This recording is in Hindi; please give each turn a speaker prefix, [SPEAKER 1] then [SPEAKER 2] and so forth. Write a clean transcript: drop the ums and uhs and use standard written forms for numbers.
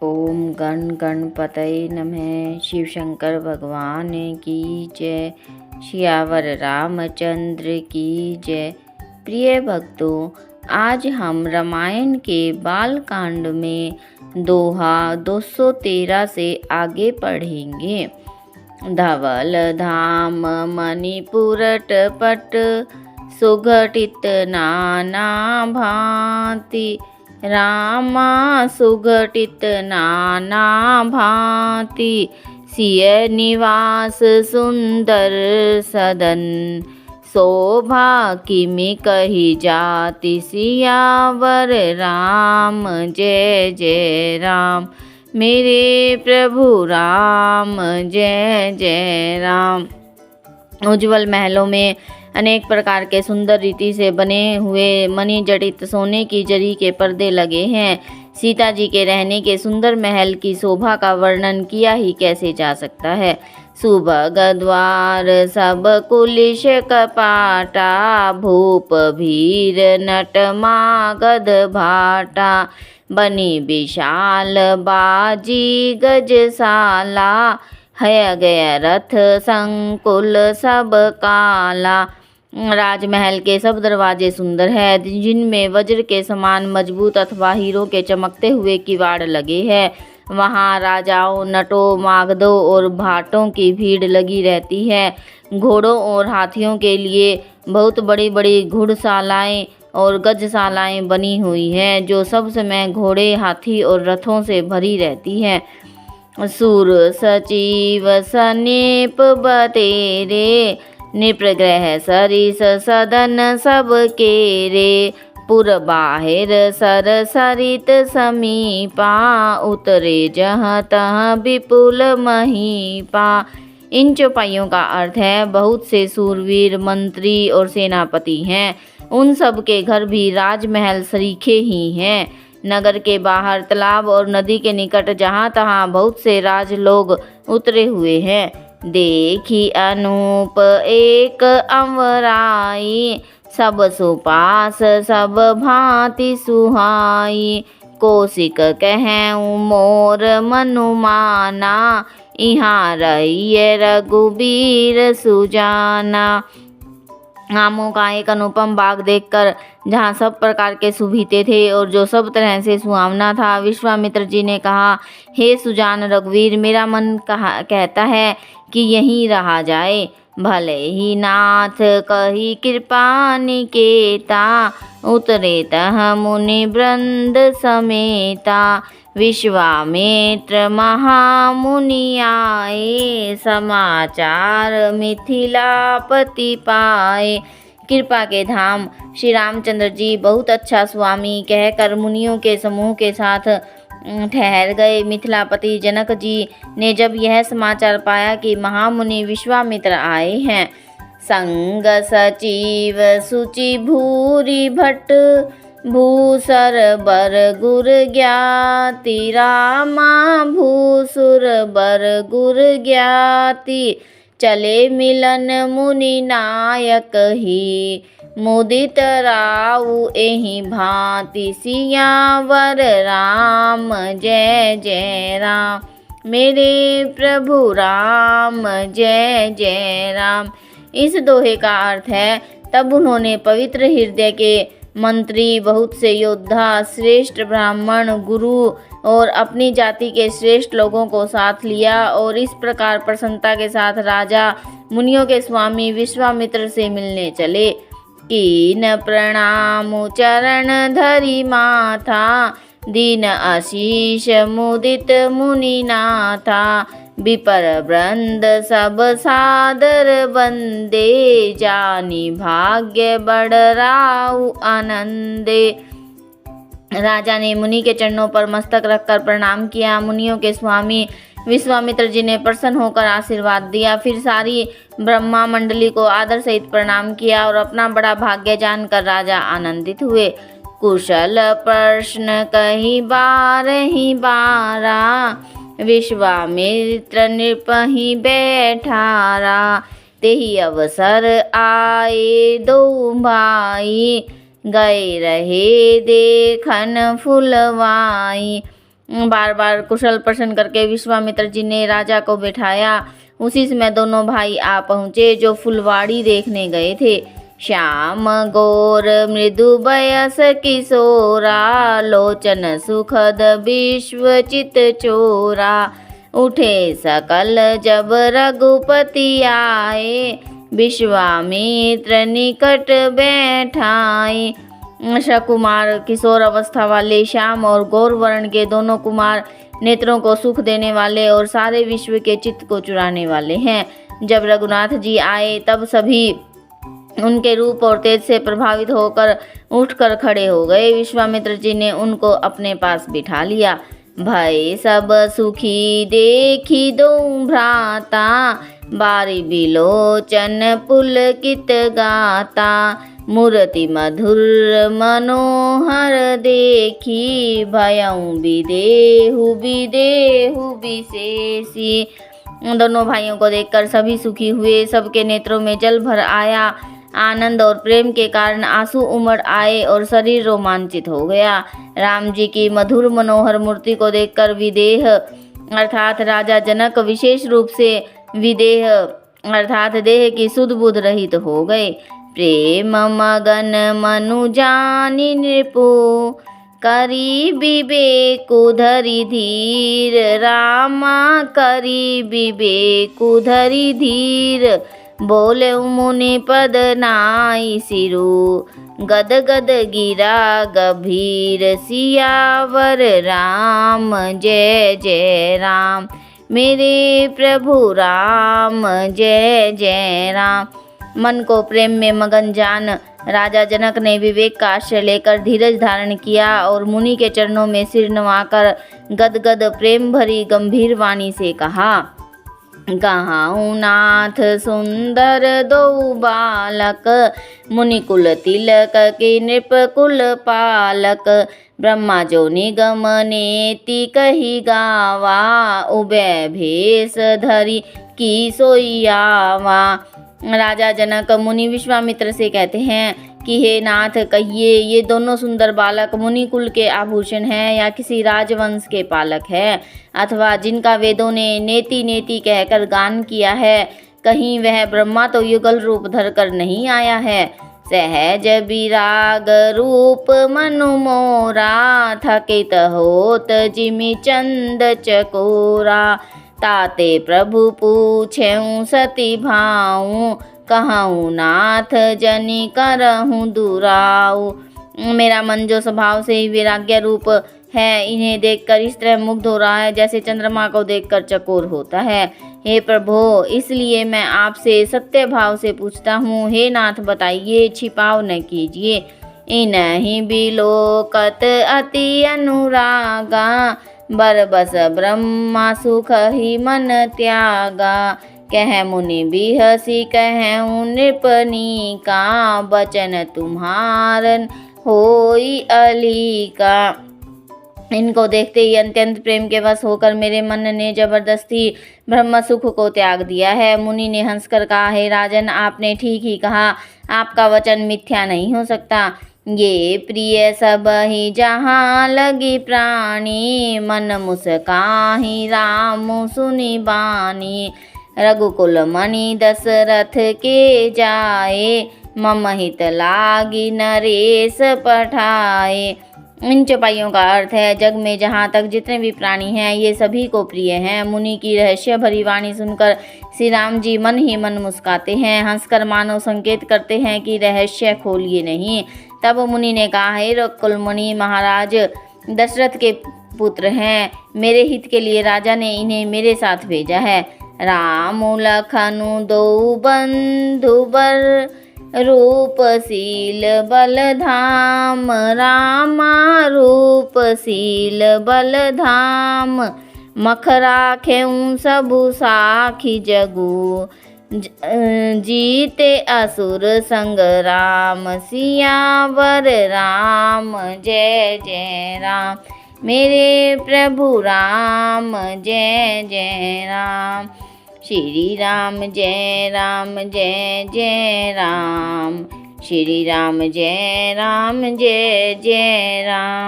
[SPEAKER 1] ओम गण गणपतये नमः। शिव शंकर भगवान की जय। सियावर रामचंद्र की जय। प्रिय भक्तों, आज हम रामायण के बाल कांड में दोहा 213 से आगे पढ़ेंगे। धवल धाम मणिपुरट पट सुघटित नाना भांति। रामा सुघटित नाना भांति। सिय निवास सुंदर सदन शोभा किमि कही जाति। सियावर राम जय जय राम। मेरे प्रभु राम जय जय राम। उज्जवल महलों में अनेक प्रकार के सुंदर रीति से बने हुए मणि जड़ित सोने की जरी के पर्दे लगे हैं। सीता जी के रहने के सुंदर महल की शोभा का वर्णन किया ही कैसे जा सकता है। सुभग द्वार सब कुलिश कपाटा। भूप भीर नट मागध भाटा। बनी विशाल बाजी गजशाला। है गया रथ संकुल सब काला। राजमहल के सब दरवाजे सुंदर है, जिनमें वज्र के समान मजबूत अथवा हीरो के चमकते हुए किवाड़ लगे हैं। वहाँ राजाओं, नटों, मागधों और भाटों की भीड़ लगी रहती है। घोड़ों और हाथियों के लिए बहुत बड़ी बड़ी घुड़शालाएं और गजशालाएं बनी हुई हैं, जो सब समय घोड़े, हाथी और रथों से भरी रहती हैं। सुर सचिव सनीप बतेरे। नृपग्रह सरिस सदन सब केरे। पुर बाहिर सर सरित समीपा। उतरे जहाँ तहाँ विपुल महीपा। इन चौपाइयों का अर्थ है बहुत से सूरवीर, मंत्री और सेनापति हैं। उन सब के घर भी राजमहल सरीखे ही हैं। नगर के बाहर तालाब और नदी के निकट जहाँ तहाँ बहुत से राज लोग उतरे हुए हैं। देखी अनूप एक अमराई। सब सुपास सब भांति सुहाई। कौशिक कहूँ मोर मनुमाना। यहाँ रहिए रघुबीर सुजाना। आमों का एक अनुपम बाग देखकर, जहाँ सब प्रकार के सुभीते थे और जो सब तरह से सुहावना था, विश्वामित्र जी ने कहा, हे सुजान रघुवीर, मेरा मन कहता है कि यहीं रहा जाए। भले ही नाथ कही कृपा निकेता। उतरे तह मुनि वृंद समेता। विश्वामित्र महामुनि आए। समाचार मिथिलापति पाए। कृपा के धाम श्री रामचंद्र जी बहुत अच्छा स्वामी कहकर मुनियों के समूह के साथ ठहर गए। मिथिलापति जनक जी ने जब यह समाचार पाया कि महामुनि विश्वामित्र आए हैं, संग सचिव सुचि भूरि भट्ट। भूसर बर गुर ज्ञाति। रामा भूसुर बर गुर ज्ञाति। चले मिलन मुनि नायक ही। मुदित राउ एहि भांति। सियावर राम जय जय राम। मेरे प्रभु राम जय जय राम। इस दोहे का अर्थ है, तब उन्होंने पवित्र हृदय के मंत्री, बहुत से योद्धा, श्रेष्ठ ब्राह्मण, गुरु और अपनी जाति के श्रेष्ठ लोगों को साथ लिया और इस प्रकार प्रसन्नता के साथ राजा, मुनियों के स्वामी विश्वामित्र से मिलने चले। कीन प्रणाम चरण धरि माथा। दीन आशीष मुदित मुनि नाथा। विपर वृंद सब सादर बंदे। जानी भाग्य बड़ राउ आनंदे। राजा ने मुनि के चरणों पर मस्तक रखकर प्रणाम किया। मुनियों के स्वामी विश्वामित्र जी ने प्रसन्न होकर आशीर्वाद दिया। फिर सारी ब्रह्मा मंडली को आदर सहित प्रणाम किया और अपना बड़ा भाग्य जानकर राजा आनंदित हुए। कुशल प्रश्न कही बारहि बारा। विश्वामित्र नृपहि बैठारा। तेहि अवसर आए दो भाई। गए रहे देखन फुलवाई। बार बार कुशल प्रश्न करके विश्वामित्र जी ने राजा को बैठाया। उसी समय दोनों भाई आ पहुँचे जो फुलवाड़ी देखने गए थे। श्याम गौर मृदु बयस किशोरा, लोचन सुखद विश्वचित चोरा। उठे सकल जब रघुपति आए, विश्वामित्र निकट बैठाए। सकुमार किशोर अवस्था वाले श्याम और गौर वर्ण के दोनों कुमार नेत्रों को सुख देने वाले और सारे विश्व के चित्त को चुराने वाले हैं। जब रघुनाथ जी आए तब सभी उनके रूप और तेज से प्रभावित होकर उठकर खड़े हो गए। विश्वामित्र जी ने उनको अपने पास बिठा लिया। भय सब सुखी देखी दो भ्राता, बारी बिलोचन पुलकित गाता। मूर्ति मधुर मनोहर देखी, भयउ विदेहु विदेहु विशेषी। दोनों भाइयों को देखकर सभी सुखी हुए। सबके नेत्रों में जल भर आया। आनंद और प्रेम के कारण आंसू उमड़ आए और शरीर रोमांचित हो गया। राम जी की मधुर मनोहर मूर्ति को देखकर विदेह अर्थात राजा जनक विशेष रूप से विदेह अर्थात देह की सुध बुध रहित हो गए। प्रेम मगन मनु जानि नृपु, करी विवेकु धरि धीर। रामा करी विवेकु धरि धीर, बोले मुनि पद नाई सिरु। गद गद गिरा गभीर, सियावर राम जय जय राम। मेरे प्रभु राम जय जय राम। मन को प्रेम में मगन जान राजा जनक ने विवेक का आश्रय लेकर धीरज धारण किया और मुनि के चरणों में सिर नवाकर गदगद प्रेम भरी गंभीर वाणी से कहा। कहाऊँ नाथ सुंदर दो बालक, मुनिकुल तिलक के नृपकुल पालक। ब्रह्मा जो निगम नेति कही गावा, उभय भेष धरि की सोइयावा। राजा जनक मुनि विश्वामित्र से कहते हैं कि हे नाथ, कहिए ये दोनों सुंदर बालक मुनिकुल के आभूषण हैं या किसी राजवंश के पालक हैं, अथवा जिनका वेदों ने नेति नेति कहकर गान किया है। कहीं वह ब्रह्मा तो युगल रूप धरकर नहीं आया है। सहज विराग रूप मनु मोरा, थकित होत जिमि चंद चकोरा। ताते प्रभु पूछेऊँ सती भाऊँ, कहूँ नाथ जनि करहूँ दुराऊ। मेरा मन जो स्वभाव से ही वैराग्य रूप है, इन्हें देखकर इस तरह मुग्ध हो रहा है जैसे चंद्रमा को देखकर चकोर होता है। हे प्रभु, इसलिए मैं आपसे सत्य भाव से पूछता हूँ। हे नाथ, बताइए, छिपाव न कीजिए। इनहि बिलोकत अति अनुरागा, बरबस ब्रह्मा सुख ही मन त्यागा। कह मुनि बिहसी कहूँ नृपनी का, बचन तुम्हारन होई अली का। इनको देखते ही अत्यंत प्रेम के वश होकर मेरे मन ने जबरदस्ती ब्रह्म सुख को त्याग दिया है। मुनि ने हंसकर कहा, हे राजन, आपने ठीक ही कहा, आपका वचन मिथ्या नहीं हो सकता। ये प्रिय सब ही जहाँ लगी प्राणी, मन मुस्काहि राम सुनि बानी। रघुकुल मणि दशरथ के जाए, मम हित लागी नरेश पठाए। इन चौपाइयों का अर्थ है, जग में जहाँ तक जितने भी प्राणी हैं ये सभी को प्रिय हैं। मुनि की रहस्य भरी वाणी सुनकर श्री राम जी मन ही मन मुस्काते हैं, हंसकर मानो संकेत करते हैं कि रहस्य खोलिए नहीं। तब मुनि ने कहा, हे रघुकुल मुनि महाराज, दशरथ के पुत्र हैं, मेरे हित के लिए राजा ने इन्हें मेरे साथ भेजा है। राम लखनु दो बंधु बर, रूपशील बलधाम। रामा रूपशील बलधाम, मख राखेऊँ सबु साखी जगू। जीते असुर संग्राम, सियावर राम जय जय राम। मेरे प्रभु राम जय जय राम। श्री राम जय राम जय जय राम। श्री राम जय जय राम।